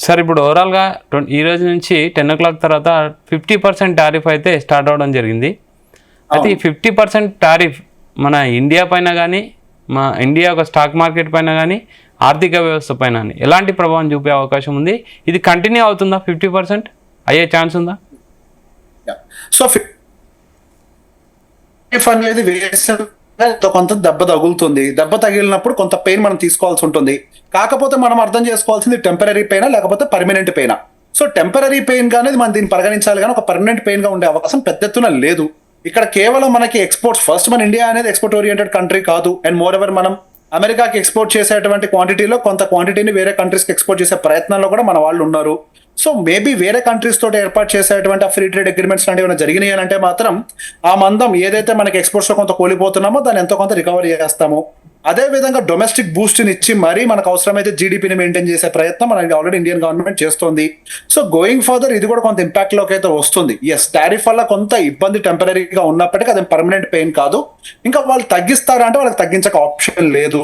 Sir ఇప్పుడు ఓవరాల్గా ఈ రోజు నుంచి 10 o'clock తర్వాత 50% టారిఫ్ అయితే స్టార్ట్ అవ్వడం జరిగింది. అయితే ఈ 50% టారిఫ్ మన ఇండియా పైన కానీ, మా ఇండియా ఒక స్టాక్ మార్కెట్ పైన కానీ, ఆర్థిక వ్యవస్థ పైన కానీ ఎలాంటి ప్రభావం చూపే అవకాశం ఉంది? ఇది కంటిన్యూ అవుతుందా? 50% అయ్యే ఛాన్స్ ఉందా? సో అనేది వేసిన కొంత దెబ్బ తగులుతుంది. దెబ్బ తగిలినప్పుడు కొంత పెయిన్ మనం తీసుకోవాల్సి ఉంటుంది. కాకపోతే మనం అర్థం చేసుకోవాల్సింది టెంపరీ పెయినా లేకపోతే పర్మనెంట్ పెయినా. సో టెంపరీ పెయిన్ గా అనేది మనం దీన్ని పరిగణించాలి, కానీ ఒక పర్మనెంట్ పెయిన్ గా ఉండే అవకాశం పెద్ద ఎత్తున లేదు. ఇక్కడ కేవలం మనకి ఎక్స్పోర్ట్స్, ఫస్ట్ మన ఇండియా అనేది ఎక్స్పోర్ట్ ఓరియంటెడ్ కంట్రీ కాదు. అండ్ మోర్ ఎవర్ మనం అమెరికాకి ఎక్స్పోర్ట్ చేసేటువంటి క్వాంటిటీలో కొంత క్వాంటిటీని వేరే కంట్రీస్కి ఎక్స్పోర్ట్ చేసే ప్రయత్నంలో కూడా మన వాళ్ళు ఉన్నారు. సో మేబీ వేరే కంట్రీస్ తోటి ఏర్పాటు చేసేటువంటి ఆ ఫ్రీ ట్రేడ్ అగ్రిమెంట్స్ లాంటివి ఏమైనా జరిగినాయి అని అంటే మాత్రం ఆ మందం ఏదైతే మనకి ఎక్స్పోర్ట్స్ లో కొంత కోల్పోతున్నామో దాన్ని ఎంతో కొంత రికవరీ చేస్తాము. అదే విధంగా డొమెస్టిక్ బూస్ట్ ని ఇచ్చి మరీ మనకు అవసరమైతే జీడిపిని మెయింటైన్ చేసే ప్రయత్నం మనకి ఆల్రెడీ ఇండియన్ గవర్నమెంట్ చేస్తుంది. సో గోయింగ్ ఫర్దర్ ఇది కూడా కొంత ఇంపాక్ట్ లోకి అయితే వస్తుంది. ఎస్, టారిఫ్ వల్ల కొంత ఇబ్బంది టెంపరీగా ఉన్నప్పటికీ అది పర్మనెంట్ పెయిన్ కాదు. ఇంకా వాళ్ళు తగ్గిస్తారా అంటే వాళ్ళకి తగ్గించక ఆప్షన్ లేదు.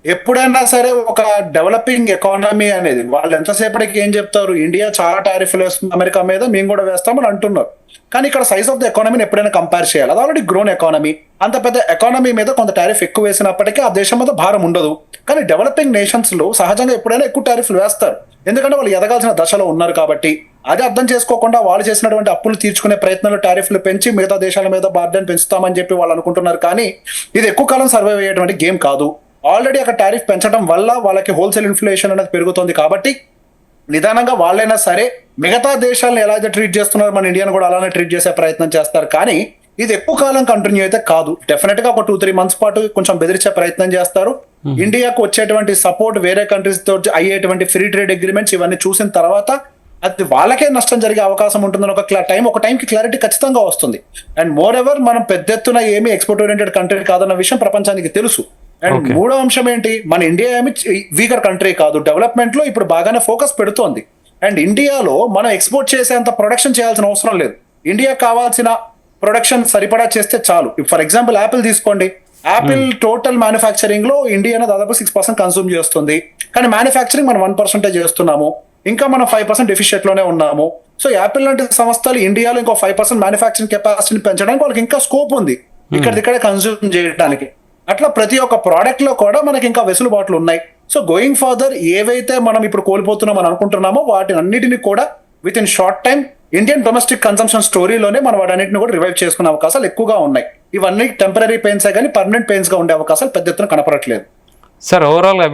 ఎప్పుడైనా సరే ఒక డెవలపింగ్ ఎకానమీ అనేది వాళ్ళు ఎంతసేపటికి ఏం చెప్తారు, ఇండియా చాలా టారిఫ్లు వేస్తుంది అమెరికా మీద, మేము కూడా వేస్తామని అంటున్నారు. కానీ ఇక్కడ సైజ్ ఆఫ్ ద ఎకానమీని ఎప్పుడైనా కంపేర్ చేయాలి. అది ఆల్రెడీ గ్రోన్ ఎకానమీ. అంత పెద్ద ఎకానమీ మీద కొంత టారిఫ్ ఎక్కువ వేసినప్పటికీ ఆ దేశం మీద భారం ఉండదు. కానీ డెవలపింగ్ నేషన్స్ లో సహజంగా ఎప్పుడైనా ఎక్కువ టారిఫ్లు వేస్తారు, ఎందుకంటే వాళ్ళు ఎదగాల్సిన దశలో ఉన్నారు కాబట్టి. అది అర్థం చేసుకోకుండా వాళ్ళు చేసినటువంటి అప్పులు తీర్చుకునే ప్రయత్నంలో టారిఫ్లు పెంచి మిగతా దేశాల మీద బార్డెన్ పెంచుతామని చెప్పి వాళ్ళు అనుకుంటున్నారు. కానీ ఇది ఎక్కువ కాలం సర్వైవ్ అయ్యేటువంటి గేమ్ కాదు. ఆల్రెడీ అక్కడ టారిఫ్ పెంచడం వల్ల వాళ్ళకి హోల్సేల్ ఇన్ఫ్లేషన్ అనేది పెరుగుతుంది కాబట్టి నిదానంగా వాళ్ళైనా సరే మిగతా దేశాలను ఎలా అయితే ట్రీట్ చేస్తున్నారు మన ఇండియాను కూడా అలానే ట్రీట్ చేసే ప్రయత్నం చేస్తారు. కానీ ఇది ఎక్కువ కాలం కంటిన్యూ అయితే కాదు. డెఫినెట్ గా ఒక 2-3 months పాటు కొంచెం బెదిరించే ప్రయత్నం చేస్తారు. ఇండియాకు వచ్చేటువంటి సపోర్ట్, వేరే కంట్రీస్ తో అయ్యేటువంటి ఫ్రీ ట్రేడ్ అగ్రిమెంట్స్ ఇవన్నీ చూసిన తర్వాత అది వాళ్ళకే నష్టం జరిగే అవకాశం ఉంటుందని ఒక టైంకి క్లారిటీ ఖచ్చితంగా వస్తుంది. అండ్ మోర్ ఎవర్ మనం పెద్ద ఎత్తున ఏమి ఎక్స్పోర్ట్ ఓరియంటెడ్ కంట్రీ కాదన్న విషయం ప్రపంచానికి తెలుసు. అండ్ మూడో అంశం ఏంటి, మన ఇండియా ఏమి వీకర్ కంట్రీ కాదు, డెవలప్మెంట్ లో ఇప్పుడు బాగానే ఫోకస్ పెడుతోంది. అండ్ ఇండియాలో మనం ఎక్స్పోర్ట్ చేసేంత ప్రొడక్షన్ చేయాల్సిన అవసరం లేదు. ఇండియా కావాల్సిన ప్రొడక్షన్ సరిపడా చేస్తే చాలు. ఫర్ ఎగ్జాంపుల్ యాపిల్ తీసుకోండి. యాపిల్ టోటల్ మ్యానుఫ్యాక్చరింగ్ లో ఇండియానే దాదాపు 6% కన్సూమ్ చేస్తుంది. కానీ మ్యానుఫ్యాక్చరింగ్ మనం 1% చేస్తున్నాము. ఇంకా మనం 5% డెఫిషియట్ లోనే ఉన్నాము. సో యాపిల్ లాంటి సంస్థలు ఇండియాలో ఇంకో 5% మ్యానుఫ్యాక్చరింగ్ కెపాసిటీని పెంచడానికి వాళ్ళకి ఇంకా స్కోప్ ఉంది ఇక్కడిక్కడే కన్సూమ్ చేయడానికి. అట్లా ప్రతి ఒక్క ప్రోడక్ట్ లో కూడా మనకి ఇంకా వెసులుబాట్లు ఉన్నాయి. సో గోయింగ్ ఫర్దర్ ఏవైతే మనం ఇప్పుడు కోల్పోతున్నాం అని అనుకుంటున్నామో వాటిని అన్నిటిని కూడా with in short time Indian domestic consumption స్టోరీలోనే మనం వాటన్నిటిని కూడా రివైవ్ చేసుకునే అవకాశాలు ఎక్కువగా ఉన్నాయి. ఇవన్నీ టెంపరీ పెయిన్సే కానీ పర్మనెంట్ పెయిన్స్ గా ఉండే అవకాశాలు పెద్ద ఎత్తున కనపడట్లేదు. Sir overall